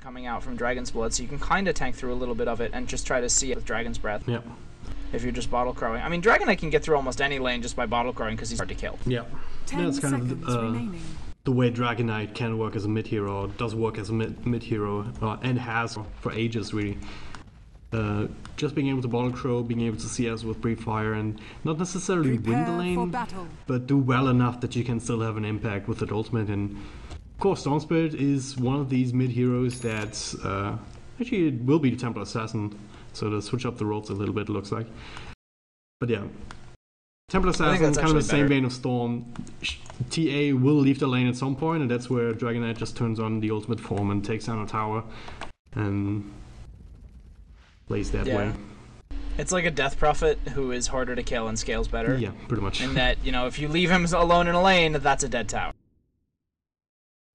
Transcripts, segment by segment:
coming out from Dragon's Blood, so you can kind of tank through a little bit of it and just try to see it with Dragon's Breath. Yep. If you're just bottle crowing. I mean, Dragon Knight can get through almost any lane just by bottle crowing because he's hard to kill. Yeah. That's kind of the way Dragon Knight can work as a mid hero, does work as a mid hero, and has for ages really. Just being able to bottle crow, being able to CS with Breathe Fire, and not necessarily win the lane, but do well enough that you can still have an impact with that ultimate. And of course, Storm Spirit is one of these mid heroes that actually it will be the Templar Assassin, so to switch up the roles a little bit, it looks like. But yeah, Templar Assassin, kind of the same vein of Storm. TA will leave the lane at some point, and that's where Dragon Knight just turns on the ultimate form and takes down a tower and plays that way. It's like a Death Prophet who is harder to kill and scales better. Yeah, pretty much. And that, you know, if you leave him alone in a lane, that's a dead tower.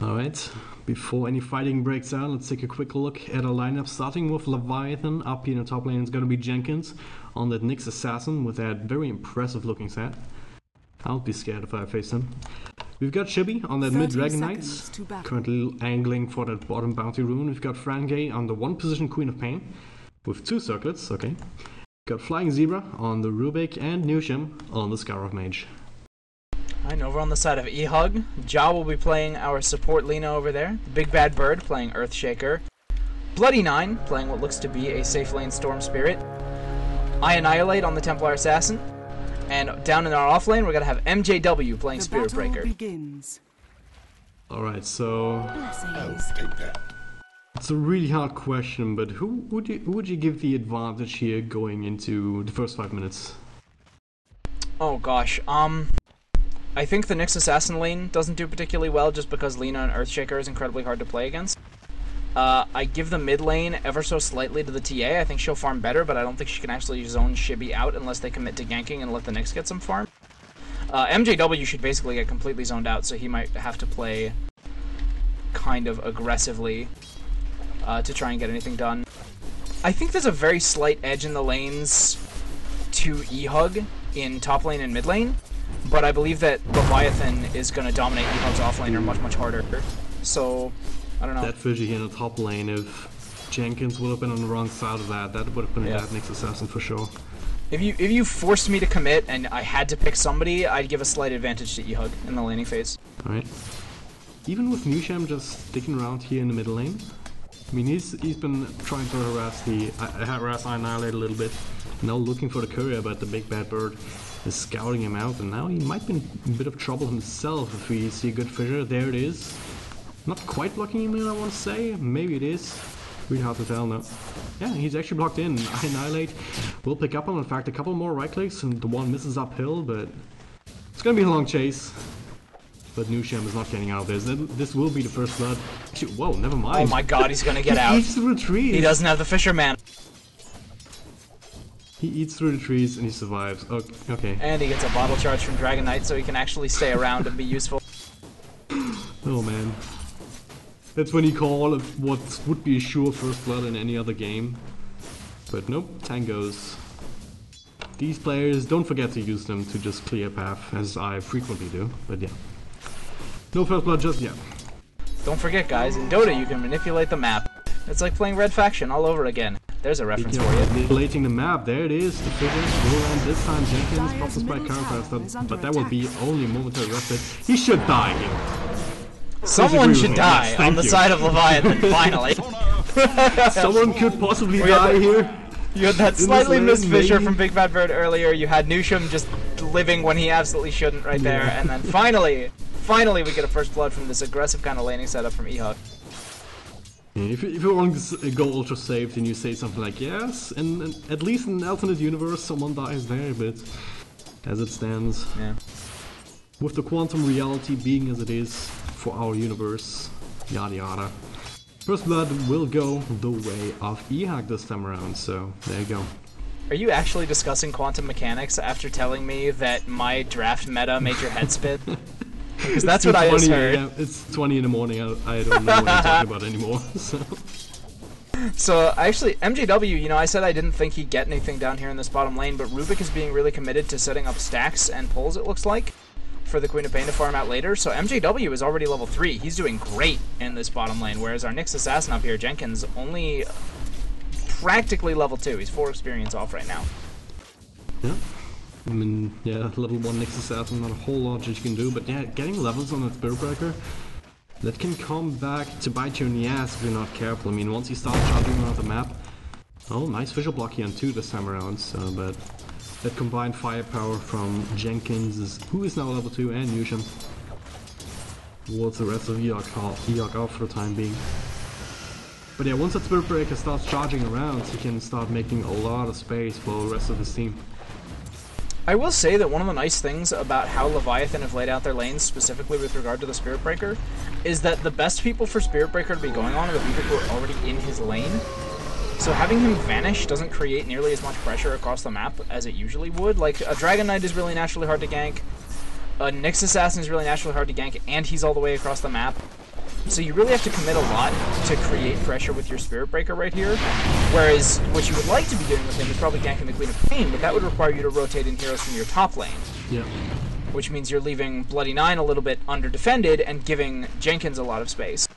Alright, before any fighting breaks out, let's take a quick look at our lineup. Starting with Leviathan, up here in the top lane is going to be Jenkins on that Nyx Assassin with that very impressive looking set. I'll be scared if I face him. We've got Chibi on that mid Dragon Knights, currently angling for that bottom bounty rune. We've got Frangay on the one position Queen of Pain with 2 circlets, okay. Got Flying Zebra on the Rubik and Nushim on the Scar of Mage. Alright, over on the side of eHug, Ja will be playing our support Lina over there. Big Bad Bird playing Earthshaker. Bloody Nine playing what looks to be a safe lane Storm Spirit. I Annihilate on the Templar Assassin. And down in our off lane, we're going to have MJW playing Spirit Breaker. Alright, so I'll take that. It's a really hard question, but who would you give the advantage here going into the first 5 minutes? Oh gosh, I think the Nyx Assassin lane doesn't do particularly well just because Lina and Earthshaker is incredibly hard to play against. I give the mid lane ever so slightly to the TA. I think she'll farm better, but I don't think she can actually zone Chibi out unless they commit to ganking and let the Nyx get some farm. MJW should basically get completely zoned out, so he might have to play kind of aggressively to try and get anything done. I think there's a very slight edge in the lanes to eHug in top lane and mid lane, but I believe that Leviathan is going to dominate eHug's off laner much, much harder. So, I don't know. That Fiji in the top lane, if Jenkins would have been on the wrong side of that, that would have been a bad Nyx Assassin for sure. If you forced me to commit and I had to pick somebody, I'd give a slight advantage to eHug in the laning phase. Alright. Even with Nusham just sticking around here in the middle lane, I mean, he's been trying to harass Annihilate a little bit, now looking for the courier, but the Big Bad Bird is scouting him out, and now he might be in a bit of trouble himself if we see a good fissure. There it is. Not quite blocking him in, I want to say. Maybe it is. Really hard to tell now. Yeah, he's actually blocked in. Annihilate will pick up on, in fact, a couple more right clicks, and the one misses uphill, but it's gonna be a long chase. But Nusham is not getting out of this. This will be the first blood. Actually, whoa, never mind. Oh my god, he's gonna get out. He eats through the trees. He doesn't have the Fisherman. He eats through the trees and he survives. Okay. And he gets a bottle charge from Dragon Knight so he can actually stay around and be useful. Oh man. That's when you call what would be a sure first blood in any other game. But nope, tangos. These players, don't forget to use them to just clear path, as I frequently do, but yeah. No first blood just yet. Don't forget guys, in Dota you can manipulate the map. It's like playing Red Faction all over again. There's a reference for you. Manipulating the map, there it is. The figure will end this time. Jenkins crosses by Carapace, but that will be only momentary respite. He should die here. Someone should die on the side of Leviathan, finally. Someone could possibly die here. You had that slightly missed fissure from Big Bad Bird earlier. You had Nusham just living when he absolutely shouldn't right there. And then finally we get a first blood from this aggressive kind of laning setup from eHug. If you want to go ultra safe, then you say something like, yes, and at least in an alternate universe someone dies there, but as it stands, with the quantum reality being as it is for our universe, yada yada, first blood will go the way of eHug this time around, so there you go. Are you actually discussing quantum mechanics after telling me that my draft meta made your head spin? Because that's what I just heard. Yeah, it's 20 in the morning, I don't know what I'm talking about anymore. So actually, MJW, you know, I said I didn't think he'd get anything down here in this bottom lane, but Rubik is being really committed to setting up stacks and pulls, it looks like. for the Queen of Pain to farm out later, so MJW is already level 3. He's doing great in this bottom lane, whereas our Nyx Assassin up here, Jenkins, only practically level 2. He's 4 experience off right now. Yeah. I mean, yeah, level 1 Nyx Assassin, not a whole lot that you can do, but yeah, getting levels on that Spirit Breaker, that can come back to bite you in the ass if you're not careful. I mean, once you start charging around the map, oh, nice visual block here on 2 this time around, so, but that combined firepower from Jenkins, who is now level 2, and Yushin, towards the rest of eHug off for the time being. But yeah, once that Spirit Breaker starts charging around, he can start making a lot of space for the rest of his team. I will say that one of the nice things about how Leviathan have laid out their lanes, specifically with regard to the Spirit Breaker, is that the best people for Spirit Breaker to be going on are the people who are already in his lane. So having him vanish doesn't create nearly as much pressure across the map as it usually would. Like, a Dragon Knight is really naturally hard to gank, a Nyx Assassin is really naturally hard to gank, and he's all the way across the map. So you really have to commit a lot to create pressure with your Spirit Breaker right here. Whereas what you would like to be doing with him is probably ganking the Queen of Pain, but that would require you to rotate in heroes from your top lane. Yeah. Which means you're leaving Bloody Nine a little bit under-defended and giving Jenkins a lot of space.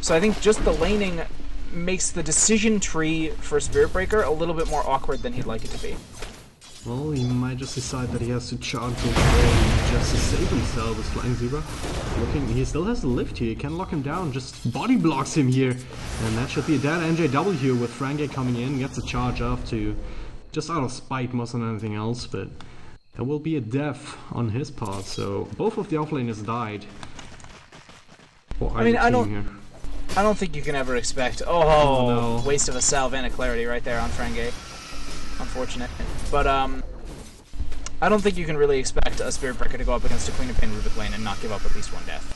So I think just the laning makes the decision tree for Spirit Breaker a little bit more awkward than he'd like it to be. Well, he might just decide that he has to charge away just to save himself with Flying Zebra. He still has the lift here, he can lock him down, just body blocks him here. And that should be a dead NJW with Frange coming in, gets a charge off to just out of spite more than anything else, but there will be a death on his part, so both of the offlaners died. I mean, I don't think you can ever expect, no. Waste of a salve and a clarity right there on Frange. Unfortunate. But, I don't think you can really expect a Spirit Breaker to go up against a Queen of Pain Rubik lane and not give up at least one death.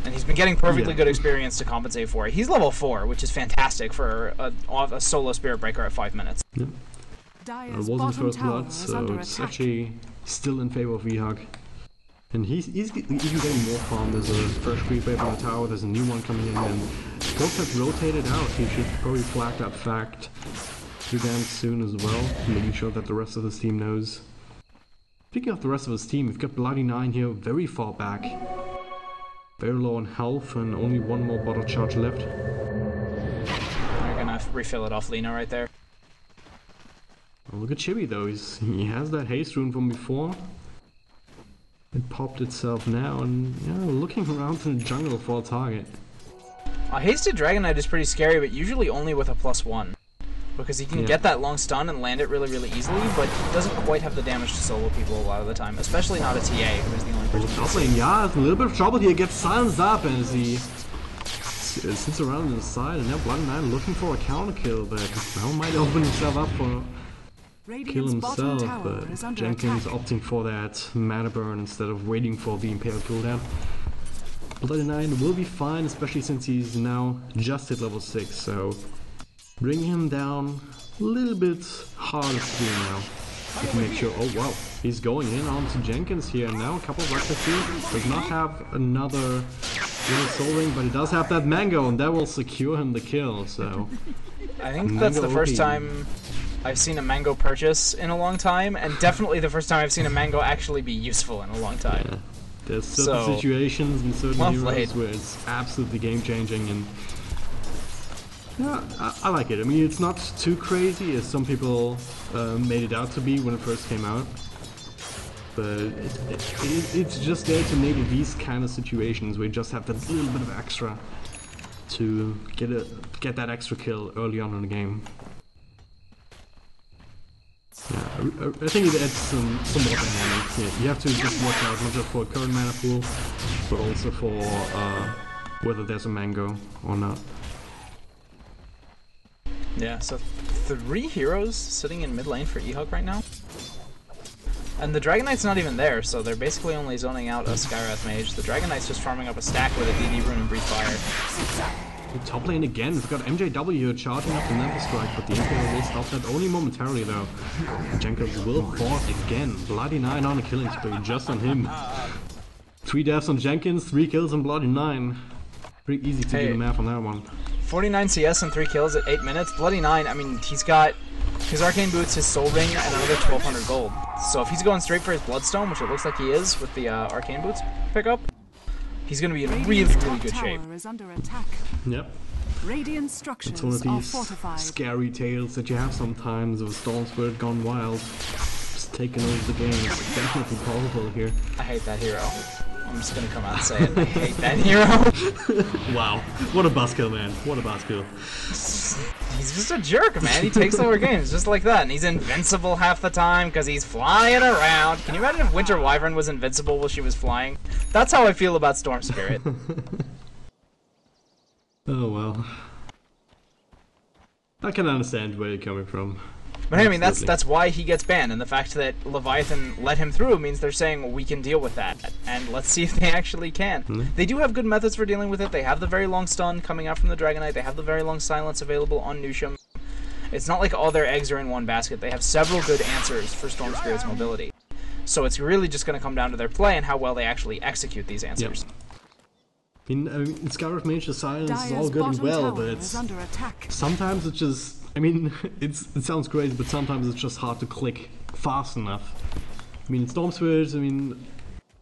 And he's been getting perfectly good experience to compensate for it. He's level 4, which is fantastic for a solo Spirit Breaker at 5 minutes. Yep. It wasn't first blood, so it's actually still in favor of eHug. And he's even getting more farm. There's a fresh creep wave on the tower, there's a new one coming in, and both have rotated out. He should probably flag that fact again soon as well, making sure that the rest of his team knows. Speaking of the rest of his team, we've got Bloody Nine here very far back. Very low on health and only one more bottle charge left. You're gonna refill it off Lina right there. Oh, look at Chibi though, he has that haste rune from before. It popped itself now and yeah, looking around in the jungle for a target. A hasted Dragon Knight is pretty scary, but usually only with a +1. Because he can get that long stun and land it really, really easily, but he doesn't quite have the damage to solo people a lot of the time, especially not a TA, who is the only person top lane, yeah, it's a little bit of trouble here, gets silenced up as he sits around on the side, and now Bloody Nine looking for a counter kill, but now might open himself up for kill himself, but Jenkins opting for that mana burn instead of waiting for the Impale cooldown. Bloody Nine will be fine, especially since he's now just at level 6, so bring him down a little bit harder to do now. To make sure, oh wow, he's going in onto Jenkins here, and now a couple of Reckless does not have another Soul Ring, but he does have that Mango, and that will secure him the kill, so... I think that's the first time I've seen a Mango purchase in a long time, and definitely the first time I've seen a Mango actually be useful in a long time. Yeah. There's certain situations and certain heroes where it's absolutely game-changing, and yeah, I like it. I mean, it's not too crazy as some people made it out to be when it first came out, but it's just there to enable these kind of situations where you just have that little bit of extra to get that extra kill early on in the game. Yeah, I think it adds some more dynamics. Yeah, you have to just watch out not just for current mana pool, but also for whether there's a Mango or not. Yeah, so 3 heroes sitting in mid lane for eHug right now. And the Dragon Knight's not even there, so they're basically only zoning out a Skywrath Mage. The Dragon Knight's just farming up a stack with a DD Rune and Breathe Fire. Top lane again, we've got MJW charging up the Never Strike, but the Impale will stop that only momentarily though. Jenkins will fall again. Bloody Nine on a killing spree, just on him. 3 deaths on Jenkins, 3 kills on Bloody Nine. Pretty easy to do the math on that one. 49 CS and 3 kills at 8 minutes. Bloody Nine, I mean, he's got His Arcane Boots, his Soul Ring, and another 1200 gold. So if he's going straight for his Bloodstone, which it looks like he is with the Arcane Boots pickup, he's going to be in really, really good shape. Yep. It's one of these scary tales that you have sometimes of a Storm Spirit gone wild, just taking over the game. It's definitely possible here. I hate that hero. I'm just gonna come out and say it. I hate that hero. Wow, what a buzzkill, man! What a buzzkill. He's just a jerk, man. He takes over games just like that, and he's invincible half the time because he's flying around. Can you imagine if Winter Wyvern was invincible while she was flying? That's how I feel about Storm Spirit. Oh well. I can understand where you're coming from. But I mean, that's why he gets banned, and the fact that Leviathan let him through means they're saying we can deal with that, and let's see if they actually can. They do have good methods for dealing with it. They have the very long stun coming out from the Dragonite. They have the very long silence available on Nusham. It's not like all their eggs are in one basket. They have several good answers for Storm Spirit's mobility. So it's really just going to come down to their play and how well they actually execute these answers. Yep. I mean, Scout of Mage silence is all good and well, but it's sometimes it's just. I mean, it sounds crazy, but sometimes it's just hard to click fast enough. I mean, Storm Spirit, I mean,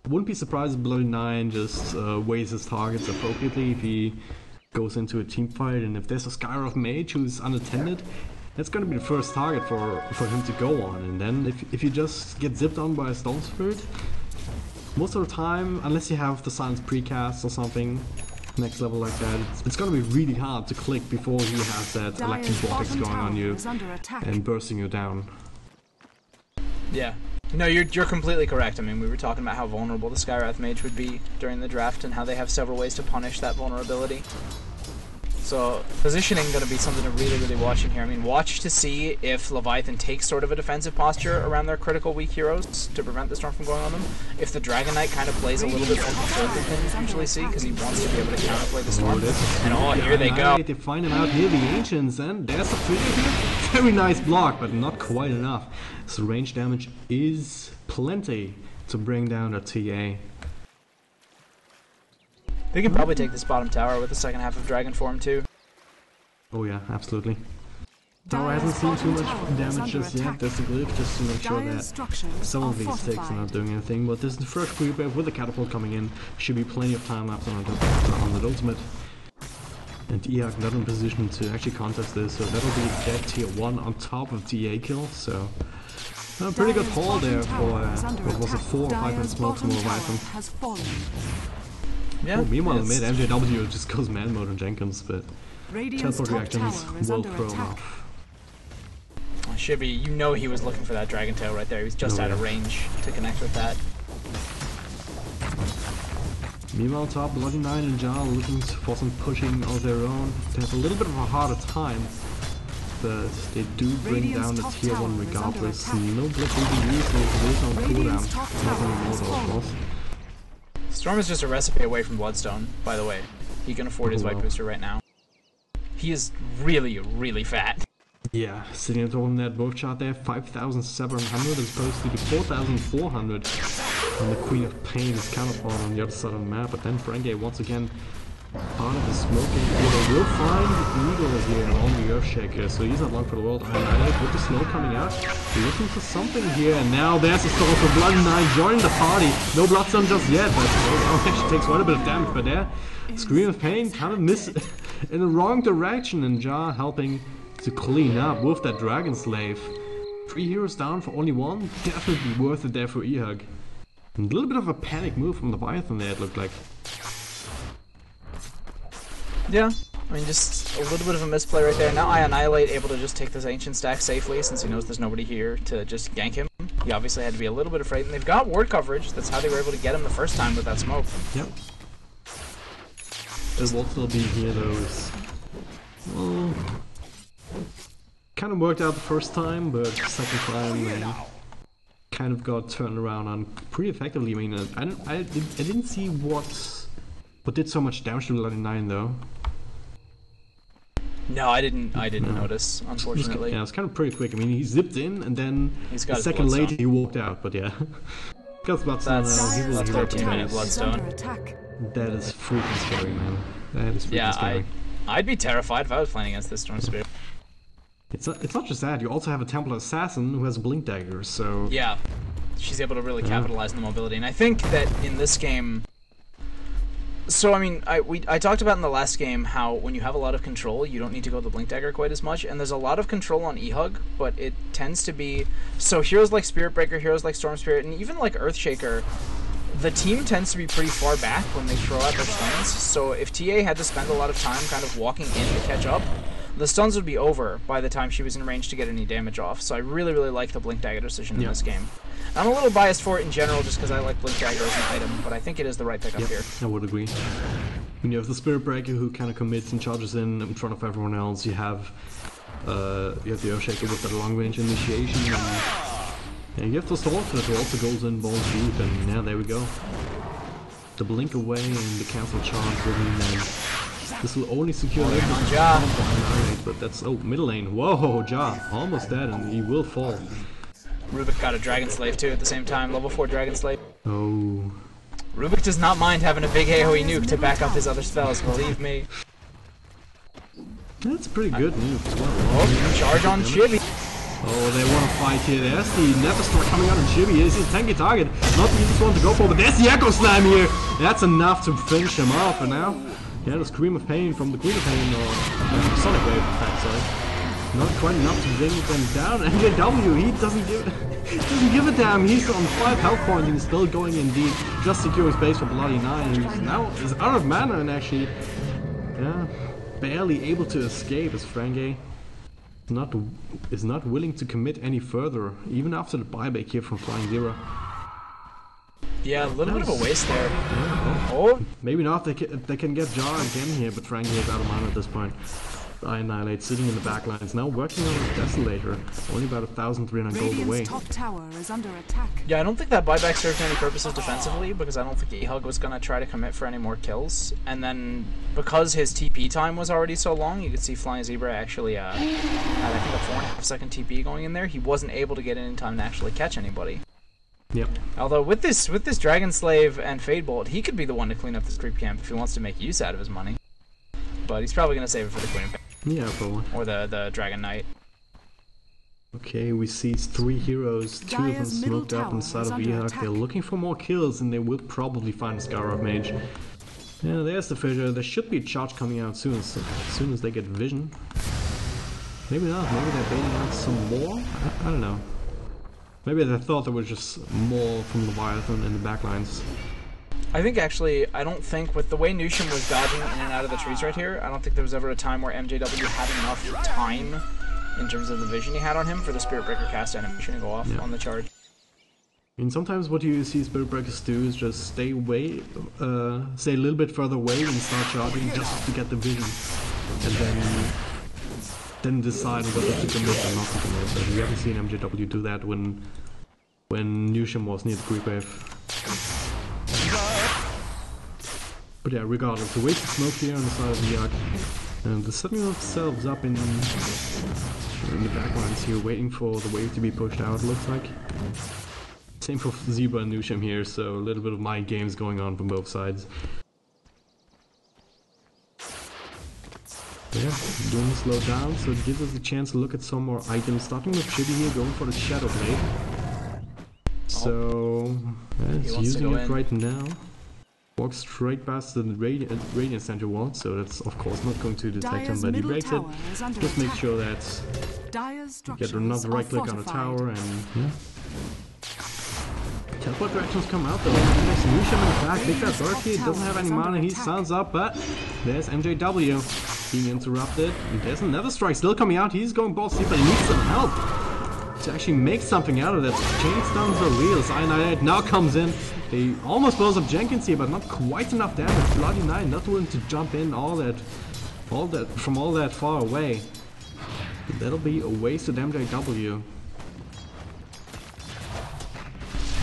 I wouldn't be surprised if Bloody Nine just weighs his targets appropriately if he goes into a team fight, and if there's a Skyroth Mage who's unattended, that's going to be the first target for him to go on. And then if you just get zipped on by a Storm Spirit, most of the time, unless you have the Silence Precast or something, next level like that, it's gonna be really hard to click before he has that Electric Vortex going on you and bursting you down. Yeah. No, you're completely correct. I mean, we were talking about how vulnerable the Skywrath Mage would be during the draft and how they have several ways to punish that vulnerability. So, positioning going to be something to really, really watch in here. I mean, watch to see if Leviathan takes sort of a defensive posture around their critical weak heroes to prevent the storm from going on them. If the Dragonite kind of plays a little bit more conservative than we usually see, because he wants to be able to counterplay the storm. And oh, here they go. They find him out here, the Ancients, and there's a trigger here. Very nice block, but not quite enough. So range damage is plenty to bring down a TA. They can probably take this bottom tower with the second half of Dragon Form too. Oh yeah, absolutely. Tower hasn't seen too much damage just yet. There's a glyph just to make sure that some of these ticks are not doing anything. But this is the first creep wave with the catapult coming in. Should be plenty of time left on the ultimate. And eHug not in position to actually contest this, so that'll be dead tier 1 on top of TA kill. So a pretty good haul there for what was a 4 or 5 minute smoke from Leviathan. Yeah, meanwhile, in mid, MJW just goes man mode on Jenkins, but teleport reactions will throw him off. Well, Shibby, you know he was looking for that Dragon Tail right there. He was just out of range to connect with that. Meanwhile, top, Bloody Nine and Jar looking for some pushing of their own. They have a little bit of a harder time, but they do bring down the tier 1 regardless. No blitz will be used, no blitz on cooldown. Not anymore though, of course. Storm is just a recipe away from Bloodstone, by the way. He can afford his White Booster right now. He is really, really fat. Yeah, sitting at on that both chart there, 5,700 as opposed to the 4,400 on the Queen of Pain's counterpart on the other side of the map. But then Frankie once again part of the smoking. They will find Eagle here on the Earthshaker, so he's not long for the world. Annihilate with the snow coming out. They're looking for something here, and now there's a storm for Blood Knight joining the party. No Bloodstone just yet, but actually takes quite a bit of damage. But there, Scream of Pain kind of miss in the wrong direction, and Jar helping to clean up with that Dragon Slave. 3 heroes down for only 1. Definitely worth it there for eHug. A little bit of a panic move from Leviathan there, it looked like. Yeah, I mean, just a little bit of a misplay right there. Now I Annihilate able to just take this Ancient stack safely since he knows there's nobody here to just gank him. He obviously had to be a little bit afraid, and they've got ward coverage. That's how they were able to get him the first time with that smoke. Yep. The ward still be here though is... well... kind of worked out the first time, but second time they kind of got turned around on pretty effectively. I mean, I didn't see what did so much damage to Bloody Nine though. No, I didn't notice, unfortunately. Yeah, it's kind of pretty quick. I mean, he zipped in and then a second Bloodstone. later he walked out, but yeah. Got Bloodstone. That's 13-minute Bloodstone. That is freaking scary, man. That is freaking scary. I'd be terrified if I was playing against this Storm Spirit. It's not just that. You also have a Templar Assassin who has a Blink Dagger, so... Yeah, she's able to really capitalize on the mobility. And I think that in this game... So, I mean, I talked about in the last game how when you have a lot of control, you don't need to go the Blink Dagger quite as much, and there's a lot of control on eHug, but it tends to be... So heroes like Spirit Breaker, heroes like Storm Spirit, and even like Earthshaker, the team tends to be pretty far back when they throw out their stuns, so if TA had to spend a lot of time kind of walking in to catch up, the stuns would be over by the time she was in range to get any damage off, so I really, really like the Blink Dagger decision in this game. I'm a little biased for it in general just because I like Blink Dagger as an item, but I think it is the right pickup here. I would agree. When you have the Spirit Breaker who kind of commits and charges in front of everyone else, you have the Earthshaker with that long range initiation, and you have the Sorcerer who also goes in balls deep, and yeah, there we go. The blink away and the cancel charge will mean that this will only secure the Ja. But that's middle lane. Whoa, Ja almost dead, and he will fall. Rubik got a Dragon Slave too at the same time, level 4 Dragon Slave. Oh. Rubik does not mind having a big AoE nuke to back up his other spells, believe me. That's a pretty good nuke as well. Oh, charge on Chibi. Oh, they want to fight here. There's the Netherstar coming out on Chibi. This is a tanky target. Not the easiest one to go for, but there's the Echo Slam here. That's enough to finish him off, and now, yeah, the Scream of Pain from the Queen of Pain, or Sonic Wave, in fact, sorry. Not quite enough to bring them down. MJW, he doesn't give a damn. He's on 5 health points and he's still going in deep. Just secure space for Bloody 9. He's now is out of mana and actually, yeah, barely able to escape as Frange is not willing to commit any further, even after the buyback here from Flying Zero. Yeah, a little bit of a waste there. Yeah, oh, maybe not. They can get Jar again here, but Frange is out of mana at this point. Annihilate sitting in the back lines, now working on his Desolator, only about 1,300 gold away. Top tower is under attack. Yeah, I don't think that buyback served any purposes defensively, because I don't think eHug was going to try to commit for any more kills. And then, because his TP time was already so long, you could see Flying Zebra actually had, I think, a 4.5 second TP going in there. He wasn't able to get in time to actually catch anybody. Yep. Although with this Dragon Slave and Fade Bolt, he could be the one to clean up this creep camp if he wants to make use out of his money. But he's probably going to save it for the Queen of Pain. Yeah, probably. Or the Dragon Knight. Okay, we see 3 heroes, 2 of them smoked up inside of eHug. They're looking for more kills and they will probably find a Scar of Mage. Yeah, there's the fissure. There should be a charge coming out soon, so as soon as they get vision. Maybe not, maybe they're baiting out some more? I don't know. Maybe they thought there was just more from Leviathan in the backlines. I think actually, I don't think, with the way Nusham was dodging in and out of the trees right here, I don't think there was ever a time where MJW had enough time in terms of the vision he had on him for the Spirit Breaker cast animation to go off on the charge. I mean, sometimes what you see Spirit Breakers do is just stay away, stay a little bit further away and start charging just to get the vision. And then decide whether to commit or not to commit. But we haven't seen MJW do that when Nusham was near the creep wave. But yeah, regardless, the wasted smoke here on the side of the eHug. And they're setting themselves up in the backlines here, waiting for the wave to be pushed out, looks like. Same for Zebra and Nusham here, so a little bit of mind games going on from both sides. Yeah, doing slow down, so it gives us a chance to look at some more items. Starting with Chibi here, going for the Shadow Blade. So, yeah, it's using it right now. Walks straight past the Radiant Center wall, so that's of course not going to detect him, but he breaks it. Just make sure that you get another right click on the tower, and yeah. Teleport directions come out though. There's Nusham in the back. Big Fat Darky doesn't have any mana, he sounds up, but there's MJW being interrupted. And there's another strike still coming out. He's going balls deep, but he needs some help to actually make something out of this. Chain stuns are real. Cyanide now comes in. They almost blows up Jenkins here, but not quite enough damage. Bloody 9 not willing to jump in from all that far away. But that'll be a wasted MJW.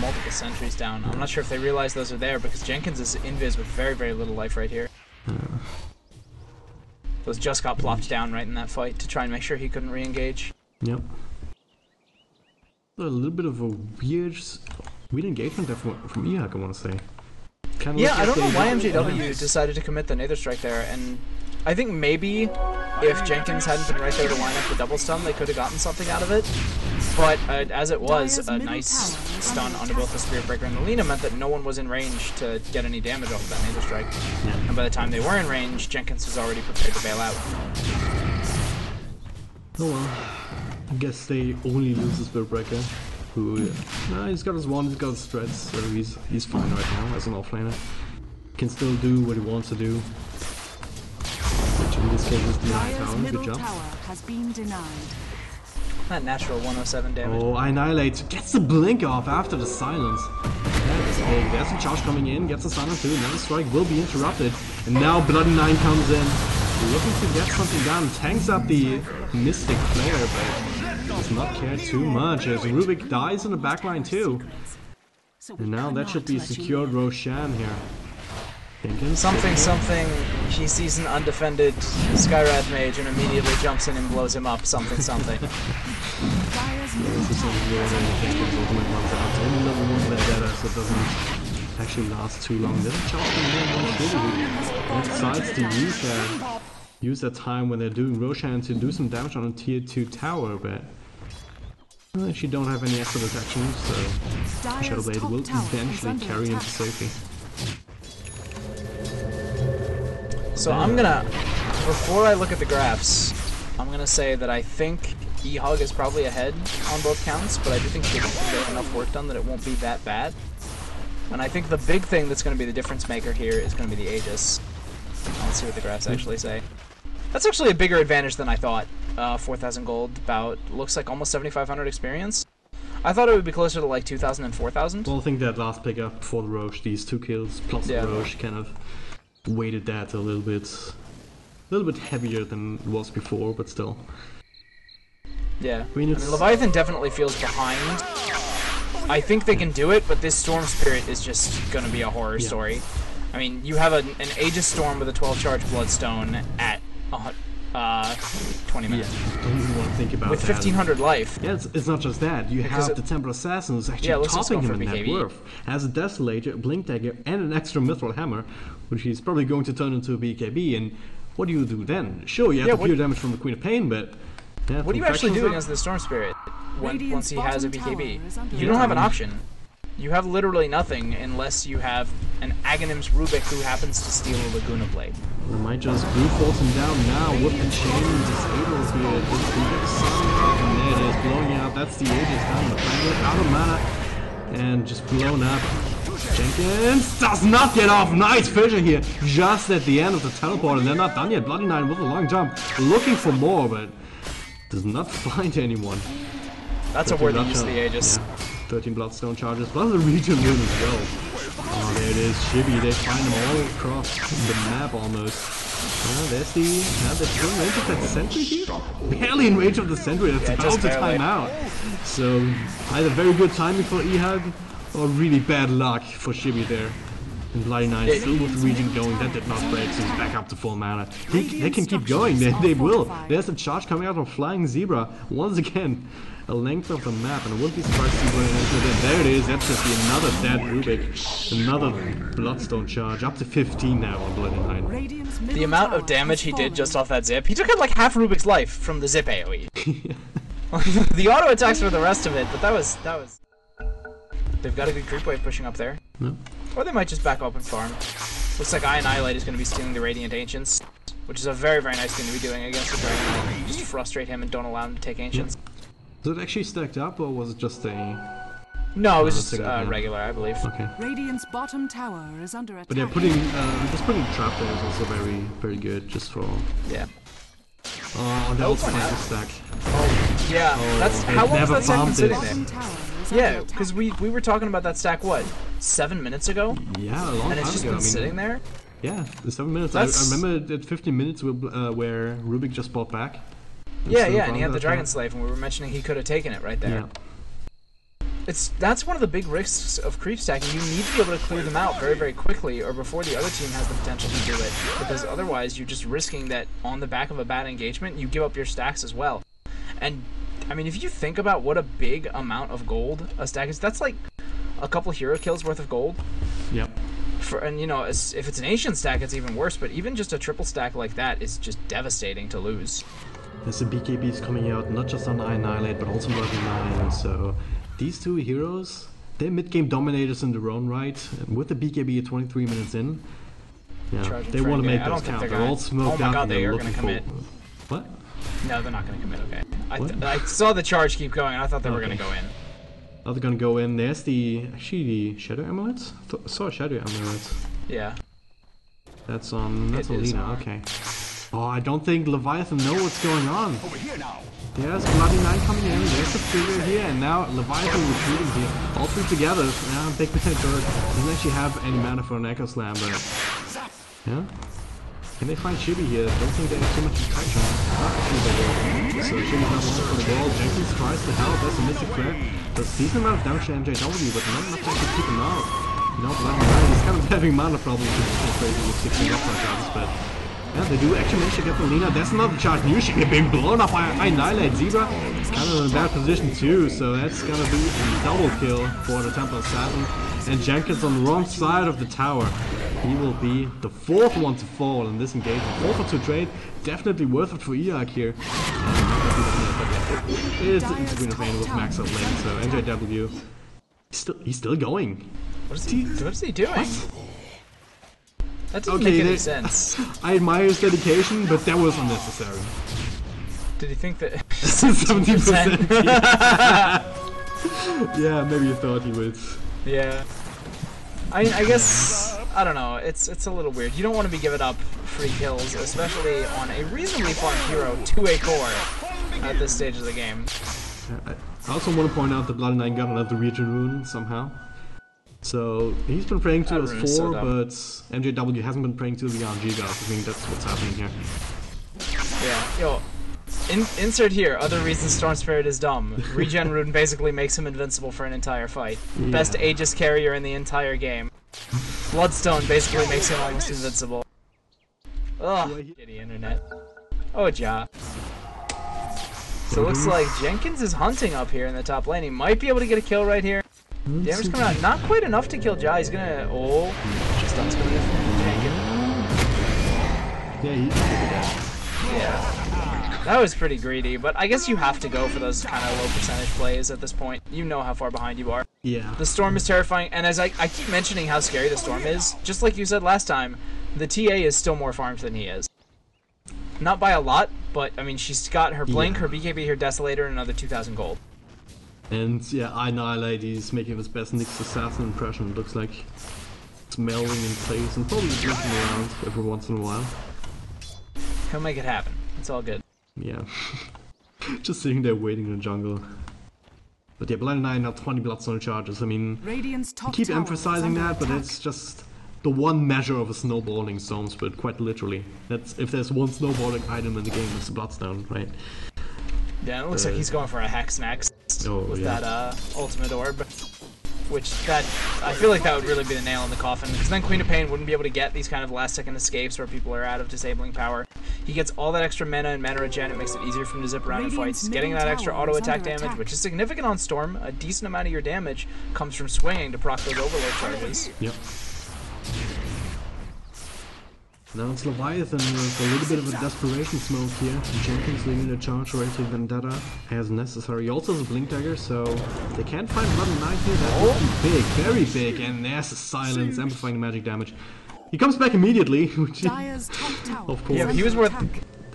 Multiple sentries down. I'm not sure if they realize those are there because Jenkins is invis with very, very little life right here. Those just got plopped down right in that fight to try and make sure he couldn't re-engage. Yep. A little bit of a weird engagement there from eHug, I want to say. Yeah, I don't know why MJW decided to commit the Nether Strike there, and I think maybe if Jenkins hadn't been right there to line up the double stun, they could have gotten something out of it. But as it was, a nice stun onto both the Spirit Breaker and the Lina meant that no one was in range to get any damage off of that Nature Strike. Yeah. And by the time they were in range, Jenkins was already prepared to bail out. Oh well, I guess they only lose the Spirit Breaker, who, he's got his wand, he's got his threads, so he's fine right now as an offlaner. Can still do what he wants to do, which in this case is deny tower. Good job. Has been denied. That natural 107 damage. Oh, Annihilate gets the blink off after the silence. That is big. There's a charge coming in, gets a silence too, now the strike will be interrupted. And now Bloody Nine comes in, looking to get something done, tanks up the Mystic player, but does not care too much as Rubik dies in the backline too. And now that should be secured Roshan here. Something, he sees an undefended Skyrad mage and immediately jumps in and blows him up, something. This is something where Jenkins ultimate runs out. It's only level 1 vendetta, so it doesn't actually last too long. There's a charge coming in, and decides to use that time when they're doing Roshan to do some damage on a tier 2 tower, but they actually don't have any extra protection, so Shadowblade will eventually carry him to safety. So I'm gonna, before I look at the graphs, I'm gonna say that I think eHug is probably ahead on both counts, but I do think they can get enough work done that it won't be that bad. And I think the big thing that's gonna be the difference maker here is gonna be the Aegis. Let's see what the graphs actually say. That's actually a bigger advantage than I thought. 4,000 gold, about, looks like almost 7,500 experience. I thought it would be closer to like 2,000 and 4,000. Well, I think that last pickup for the Roche, these 2 kills plus the Roche kind of weighted that a little bit heavier than it was before, but still. Yeah, I mean Leviathan definitely feels behind. I think they can do it, but this Storm Spirit is just gonna be a horror story. I mean, you have an Aegis Storm with a 12 charge Bloodstone at 20 minutes. Yeah, don't even want to think about with that. 1,500 life. Yeah, it's not just that. You have the Templar Assassin who's actually topping him in net worth. Has a Desolator, a Blink Dagger, and an extra Mithril Hammer, which he's probably going to turn into a BKB. And what do you do then? Sure, you have the pure damage from the Queen of Pain, but what do you actually do against the Storm Spirit once he has a BKB? You don't have an option. You have literally nothing unless you have an Aghanim's Rubik who happens to steal a Laguna Blade. We might just brute force him down now with the chain disables here. And there it is, blowing out. That's the Aegis down in the planet, out of mana, and just blown up. Jenkins does not get off. Nice fissure here, just at the end of the teleport, and they're not done yet. Bloody Nine with a long jump, looking for more, but does not find anyone. That's a worthy use of the Aegis. Yeah. 13 Bloodstone charges, plus a region rune as well. Oh, there it is, Chibi, they find them all across the map almost. There's they're still in range of that sentry here? Barely in range of the sentry, that's about to time out. So, either very good timing for eHug, or really bad luck for Chibi there. And Bloody Nine still with the region going, that did not break, so he's back up to full mana. They can keep going, they will. There's a charge coming out of Flying Zebra, once again. A length of the map, and I wouldn't be surprised to see what it is. There it is, that's just another dead Rubik. Another Bloodstone charge, up to 15 now on Bloody Nine. The amount of damage he did just off that zip, he took out like half Rubik's life from the zip AoE. The auto attacks for the rest of it, but that was... They've got a good creep wave pushing up there. No. Or they might just back up and farm. Looks like Annihilate is going to be stealing the Radiant Ancients, which is a very, very nice thing to be doing against the Dragon Knight. Just frustrate him and don't allow him to take Ancients. Was it actually stacked up, or was it just a... No, it was just regular, I believe. Okay. Radiant's bottom tower is under attack. But yeah, just putting trap there is also very, very good, just for... Yeah. That was a stack. Oh, yeah. That's how long has that stack been sitting there? Yeah, because we were talking about that stack, what, 7 minutes ago? Yeah, a long time ago. And it's just been sitting there? Yeah, the 7 minutes. I remember at 15 minutes where Rubik just bought back. Yeah, and he had the Dragon Slave, and we were mentioning he could have taken it right there. Yeah. That's one of the big risks of creep stacking. You need to be able to clear them out very, very quickly, or before the other team has the potential to do it. Because otherwise, you're just risking that on the back of a bad engagement, you give up your stacks as well. And I mean, if you think about what a big amount of gold a stack is, that's like a couple hero kills worth of gold. Yep. And you know, if it's an Asian stack, it's even worse. But even just a triple stack like that is just devastating to lose. There's the BKBs coming out, not just on Annihilate, but also Bloody 9. So these two heroes, they're mid-game dominators in their own right. With the BKB at 23 minutes in, yeah, they want to make those count. They're all smoked out and they're looking for... What? No, they're not going to commit, okay. I saw the charge keep going, and I thought they were going to go in. Oh, they're going to go in. There's the Shadow Amulets? I saw a Shadow Amulets. Yeah. That's on Lina, okay. Oh, I don't think Leviathan know what's going on. Over here now. There's Bloody 9 coming in, there's the figure here, and now Leviathan retreating here. All three together. Now Big Potato doesn't actually have any mana for an Echo Slam, but... Yeah? Can they find Chibi here? Don't think they have too much attraction. Actually they will. So Chibi's not one for the ball. Jenkins tries to help, that's a Mystic Threat. Does decent amount of damage to MJW, but not enough to keep him out. You know, Bloody 9 is kind of having mana problems with crazy with 16 upside charges, but... Yeah, they do actually manage to get from Lina. That's another charge. Usually being blown up by Annihilate. Zebra is kind of in a bad position too, so that's gonna be a double kill for the Temple Assassin. And Jenkins on the wrong side of the tower. He will be the fourth one to fall in this engagement. 4-for-2 trade, definitely worth it for eHug here. It's Green of Pain with max up lane, so MJW. He's still going. What is he doing? What? That doesn't make any sense. I admire his dedication, but that was unnecessary. Did he think that 70%? Yeah, maybe you thought he would. Yeah. I guess, I don't know, it's a little weird. You don't want to be giving up free kills, especially on a reasonably farmed hero to a core at this stage of the game. I also want to point out that Bloody 9 got another region rune somehow. So he's been praying to us 4, so but MJW hasn't been praying to the RNG gods. I think that's what's happening here. Yeah, yo, insert here, other reasons Storm Spirit is dumb. Regen rune basically makes him invincible for an entire fight. Yeah. Best Aegis carrier in the entire game. Bloodstone basically makes him almost invincible. Ugh, shitty internet. Oh, ja. So it looks like Jenkins is hunting up here in the top lane. He might be able to get a kill right here. Damage coming out, not quite enough to kill Ja. He's gonna. Oh, stun's coming in from Jenkins. Yeah, he's dead. Yeah. That was pretty greedy, but I guess you have to go for those kind of low percentage plays at this point. You know how far behind you are. Yeah. The Storm is terrifying, and as I keep mentioning how scary the Storm is, just like you said last time, the TA is still more farmed than he is. Not by a lot, but I mean, she's got her Blink, her BKB, her Desolator, and another 2,000 gold. And yeah, Annihilate is making his best Nyx Assassin impression. It looks like it's melding in place and probably blinking around every once in a while. He'll make it happen. It's all good. Yeah. Just sitting there waiting in the jungle. But yeah, Bloody 9 now 20 Bloodstone charges. I mean, keep emphasizing that, but it's just the one measure of a snowballing Storm Spirit, quite literally. That's if there's one snowballing item in the game, it's the Bloodstone, right? Yeah, it looks like he's going for a Hex next with that ultimate orb. Which, I feel like that would really be the nail in the coffin, because then Queen of Pain wouldn't be able to get these kind of last-second escapes where people are out of disabling power. He gets all that extra mana and mana regen, it makes it easier for him to zip around in fights. Getting that extra auto-attack damage, which is significant on Storm, a decent amount of your damage comes from swinging to proc those Overload charges. Yep. Now it's Leviathan with a little bit of a desperation smoke here. Jenkins leaving the charge right to Vendetta as necessary. He also has a Blink Dagger, so they can't find Blood and Night here. That would be big, very big, and there's the silence, amplifying the magic damage. He comes back immediately, which is, of course. Yeah, but he was worth...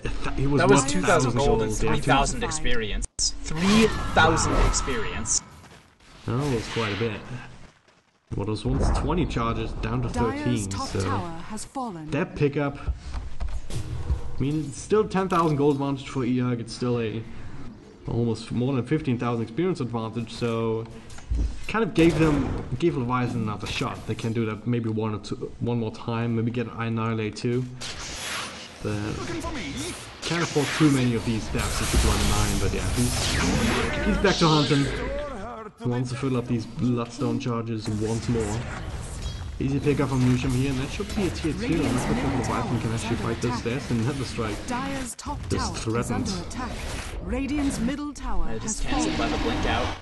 that was 2,000 gold and 3,000 yeah, experience. 3,000 experience. Oh, that was quite a bit. What was once 20 charges down to 13, so that pickup, I mean, it's still 10,000 gold advantage for eHug, it's still a almost more than 15,000 experience advantage, so kind of gave Leviathan another shot. They can do that maybe one more time, maybe get Annihilate too. But can't afford too many of these deaths if you run 9, but yeah, he's back to hunting. He wants to fill up these Bloodstone charges once more. Easy pickup from Musham here, and that should be a tier 2. I'm not sure if Leviathan can actually fight this. There's the Nether Strike. Just threatened. Radiant's middle tower just cancelled by the blink out.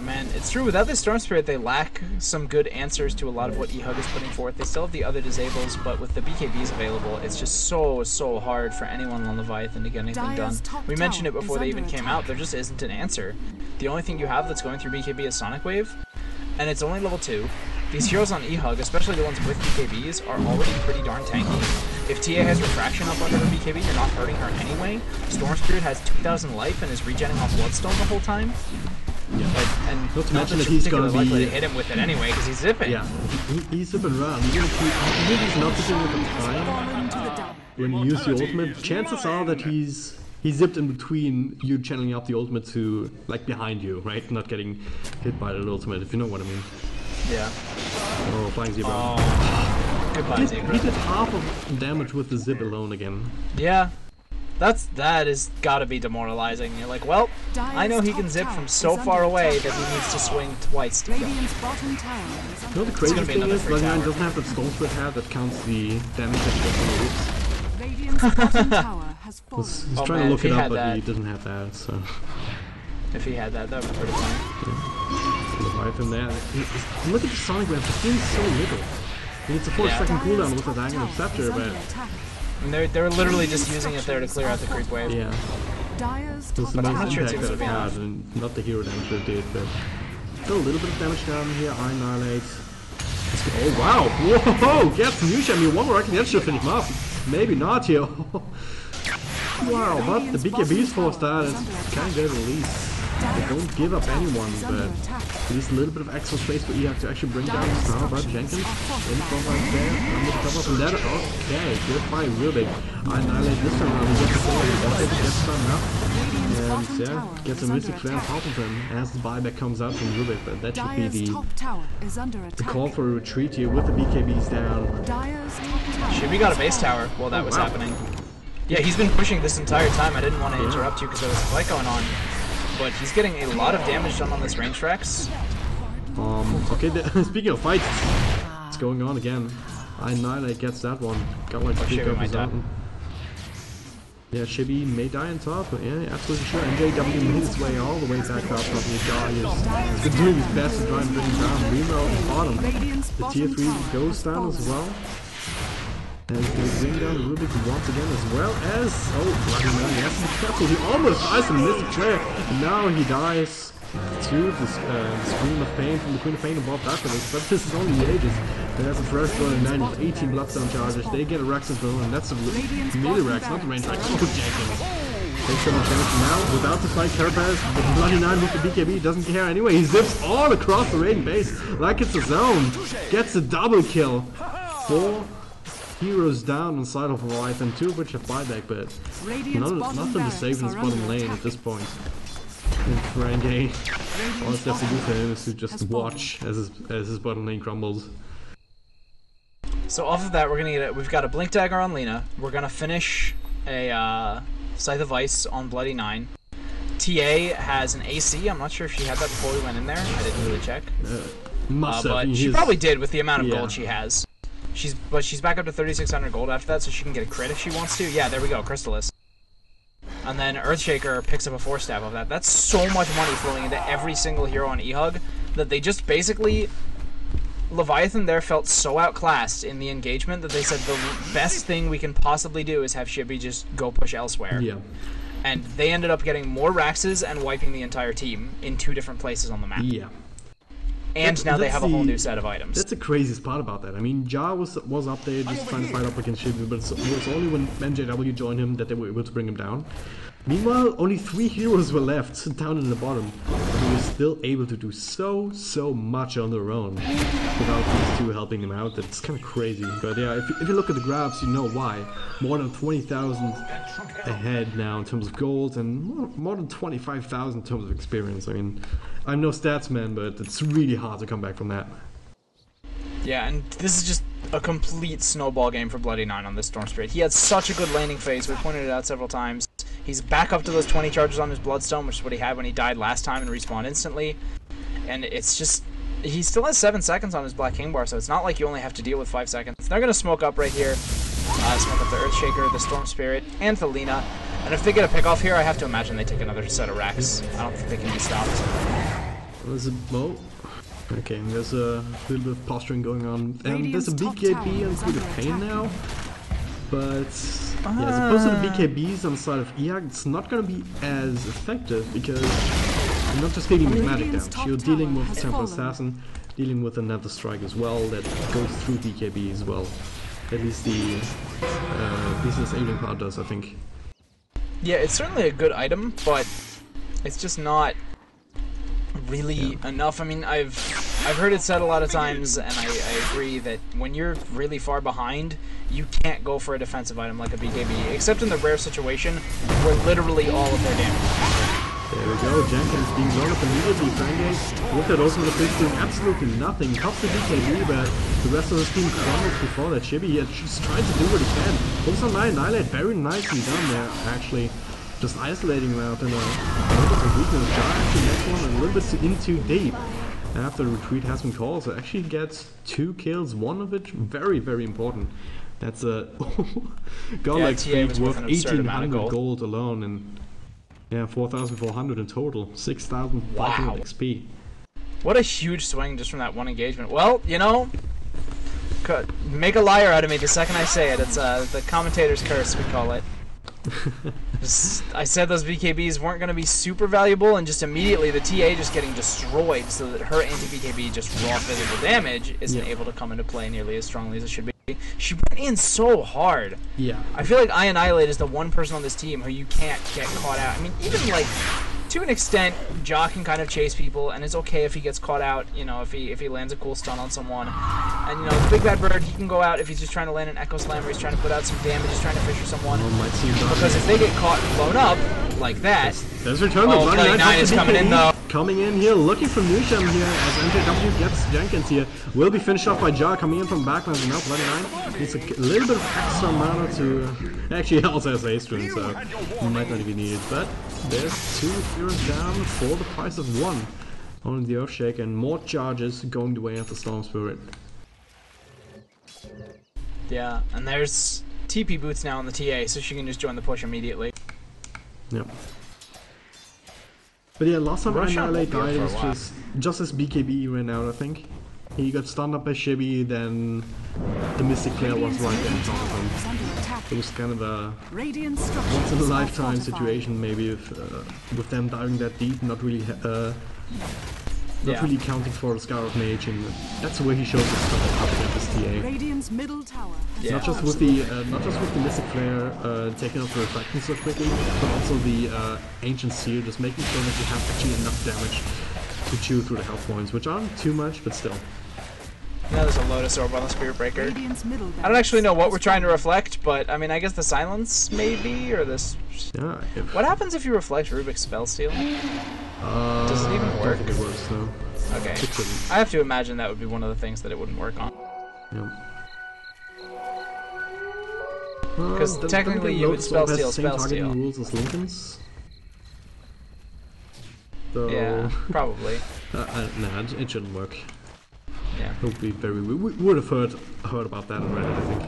But man, it's true, without the Storm Spirit, they lack some good answers to a lot of what eHug is putting forth. They still have the other disables, but with the BKBs available, it's just so hard for anyone on Leviathan to get anything done. We mentioned it before they even came out, there just isn't an answer. The only thing you have that's going through BKB is Sonic Wave, and it's only level 2. These heroes on eHug, especially the ones with BKBs, are already pretty darn tanky. If TA has Refraction up under her BKB, you're not hurting her anyway. Storm Spirit has 2,000 life and is regenning off Bloodstone the whole time. Yeah. And not to mention that he's gonna be likely to hit him with it anyway because he's zipping. Yeah, he's zipping around. Even if he's not zipping with the time, when you use the ultimate, chances are that he zipped in between you channeling up the ultimate to like behind you, right? Not getting hit by the ultimate, if you know what I mean. Yeah. Oh, flying zebra. Oh, goodbye, zebra. He did half of damage with the zip alone again. Yeah. That is gotta be demoralizing. You're like, well, I know he can zip from so far away that he needs to swing twice to kill. You know the crazy thing is, Leviathan doesn't have that Storm Spirit hat that counts the damage that he gets on the loops. He's trying to look it up, but he doesn't have that, so... If he had that would be pretty funny. Yeah. Leviathan there. Look at the Sonic Wave, it's doing so little. It's a 4-second cooldown with the Dagger and Scepter, but... And they're literally just using it there to clear out the creep wave. Yeah. It's the most impact that it had, and not the hero damage that it did, but... Still a little bit of damage down here, I annihilate. Oh wow! Whoa! Gets new shot, one more I can that should finish him up. Maybe not here. Wow, but the BKBs forced that, it's kind of good at least. They don't give up anyone, but at least a little bit of extra space for eHug to actually bring down the star by Jenkins. In front right there, I'm going to come up from that. Okay, good fight, real big. I annihilate this time around, he gets the sword, he gets stunned up. And yeah, gets a Mystic Flare on top of him as the buyback comes out from Rubik, but that should be the call for a retreat here with the BKBs down. Shibby got a base tower while that was happening. Yeah, he's been pushing this entire time. I didn't want to interrupt you because there was a fight going on. But he's getting a lot of damage done on this range Rex. Okay, speaking of fights, it's going on again. I annihilate gets that one. Got like pick up his own. Yeah, Shibby may die on top, but yeah, absolutely sure. NJW made his way all the way back up from the guy. He's doing his best to try and bring him down. Remo at the bottom. The tier 3 goes down as well. And he's going to bring down Rubik once again as well as... Oh, bloody man, he has to be careful. He almost dies from Mystic Flare. And now he dies to the Scream of Pain from the Queen of Pain above afterwards. But this is only the Aegis. There's a fresh blood and 9 with 18 Bloodstone charges. They get a Rex as well, and that's a melee Rex, not the range Rex. Oh, Jenkins. Takes so much damage now. Without the fight, Carapace, the Bloody 9 with the BKB doesn't care anyway. He zips all across the raiding base like it's a zone. Gets a double kill. 4 heroes down on side of Leviathan, 2 of which have buyback, but nothing to save in his bottom lane at this point. And Ferengay, all it's left to do for him is to just watch as his bottom lane crumbles. So off of that, we've got a Blink Dagger on Lina. We're gonna finish a Scythe of Ice on Bloody 9. TA has an AC. I'm not sure if she had that before we went in there. I didn't really check. Must have. But she probably did with the amount of gold she has. But she's back up to 3,600 gold after that, so she can get a crit if she wants to. Yeah, there we go, Crystallis. And then Earthshaker picks up a 4-stab of that. That's so much money flowing into every single hero on eHug that they just basically... Leviathan there felt so outclassed in the engagement that they said the best thing we can possibly do is have Shibby just go push elsewhere. Yeah. And they ended up getting more Raxes and wiping the entire team in 2 different places on the map. Yeah. And now they have a whole new set of items. That's the craziest part about that. I mean, Ja was up there just trying to fight up against Shibby, but it was only when MJW joined him that they were able to bring him down. Meanwhile, only 3 heroes were left down in the bottom. He was still able to do so much on their own without these 2 helping him out. That's kind of crazy. But yeah, if you look at the graphs, you know why. More than 20,000 ahead now in terms of gold, and more than 25,000 in terms of experience. I mean, I'm no stats man, but it's really hard to come back from that. Yeah, and this is just a complete snowball game for Bloody 9 on this Storm Spirit. He had such a good laning phase, we pointed it out several times. He's back up to those 20 charges on his Bloodstone, which is what he had when he died last time and respawned instantly. And it's just... He still has 7 seconds on his Black King bar, so it's not like you only have to deal with 5 seconds. They're going to smoke up right here. Smoke up the Earthshaker, the Storm Spirit, and the Lina. And if they get a pick off here, I have to imagine they take another set of racks. I don't think they can be stopped. There's a okay, there's a little bit of posturing going on, and there's a BKB on through the pain now. But yeah, as opposed to the BKBs on the side of eHug, it's not going to be as effective because you're not just dealing with magic damage, you're dealing with a Temple Assassin, dealing with another strike as well that goes through BKB as well. At least the disabling part does, I think. Yeah, it's certainly a good item, but it's just not really enough. I mean, I've heard it said a lot of times, and I agree that when you're really far behind, you can't go for a defensive item like a BKB, except in the rare situation where literally all of their damage. There we go, Jenkins being blown up immediately. Frangate with that ultimate fish doing absolutely nothing. Pops the BKB, but the rest of his team crumbles before that. Chibi just trying to do what he can. Focus on Annihilate, very nicely done there, actually. Just isolating him out in a little bit of weakness. Jar actually next one a little bit in too deep. After the retreat has been called, so actually gets 2 kills, one of it very, very important. That's a godlike feat worth 1800 gold alone, and yeah, 4,400 in total, 6,500 XP. What a huge swing just from that one engagement. Well, you know, make a liar out of me the second I say it. It's the commentator's curse, we call it. I said those BKBs weren't going to be super valuable, and just immediately the TA just getting destroyed, so that her anti-BKB, just raw physical damage, isn't able to come into play nearly as strongly as it should be. She went in so hard. Yeah. I feel like Annihilate is the one person on this team who you can't get caught out. I mean, even like, to an extent, Ja can kind of chase people, and it's okay if he gets caught out, you know, if he lands a cool stun on someone. And, you know, the Big Bad Bird, he can go out if he's just trying to land an Echo Slam, or he's trying to put out some damage, he's trying to fisher someone. Because if they get caught and blown up, like that... There's return to Bloody 9 is coming in, though. Coming in here, looking for Nusham here, as MJW gets Jenkins here. Will be finished off by Ja, coming in from backline, and now Bloody 9 needs a little bit of extra mana to... Actually, he also has Ace String, so he might not even need it, but... There's 2 heroes down for the price of 1. Only the Earthshake and more charges going the way of the Storm Spirit. Yeah, and there's TP Boots now on the TA, so she can just join the push immediately. Yep. But yeah, last time Annihilate died, it was just as BKB ran out, I think. He got stunned up by Chibi, then the Mystic Flare was right there in front of him. It was kind of a once-in-a-lifetime situation, maybe, with them diving that deep, not really counting for the Scar of Mage, and that's the way he shows his stuff up against his TA. Radiant's middle tower. Yeah, not just with the Mystic Flare taking out the reflection so quickly, but also the Ancient Seal, just making sure that you have actually enough damage to chew through the health points, which aren't too much, but still. Now there's a Lotus Orb on the Spirit Breaker. I don't actually know what we're trying to reflect, but I mean, I guess the silence maybe, or this. Yeah. What happens if you reflect Rubik's Spell Steal? Does it even work? I don't think it works, no. Okay. I have to imagine that would be one of the things that it wouldn't work on. Yeah. Because technically you would Spell Steal, Spell Steal. Rules as Lincoln's. So yeah, probably. Nah, it shouldn't work. Yeah. It would be very. We would have heard about that already, I think.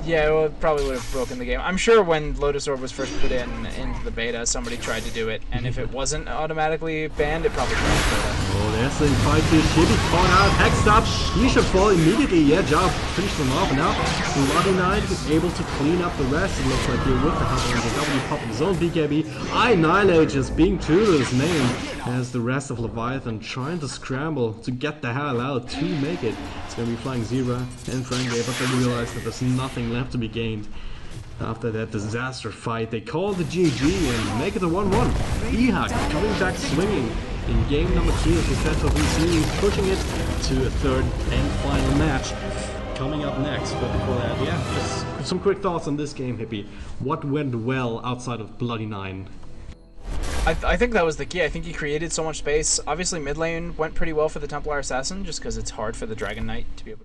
Well, it probably would have broken the game. I'm sure when Lotus Orb was first put into the beta, somebody tried to do it, and if it wasn't automatically banned, it probably crashed beta. Oh, there's the fight here. Chibi caught out, hexed up. He should fall immediately. Yeah, Ja finished them off, and now Bloody 9 is able to clean up the rest. It looks like here with the help of the W popping his own BKB. Annihilate just being true to his name, as the rest of Leviathan trying to scramble to get the hell out to make it. It's going to be Flying Zebra and Frangate, but they realize that there's nothing left to be gained. After that disaster fight, they call the GG and make it a 1-1. eHug coming back swinging in game number 2 of the Festival of the series, pushing it to a third and final match coming up next. But before that, yeah, just some quick thoughts on this game, Hippie. What went well outside of Bloody 9? I think that was the key. I think he created so much space. Obviously, mid lane went pretty well for the Templar Assassin, just because it's hard for the Dragon Knight to be able to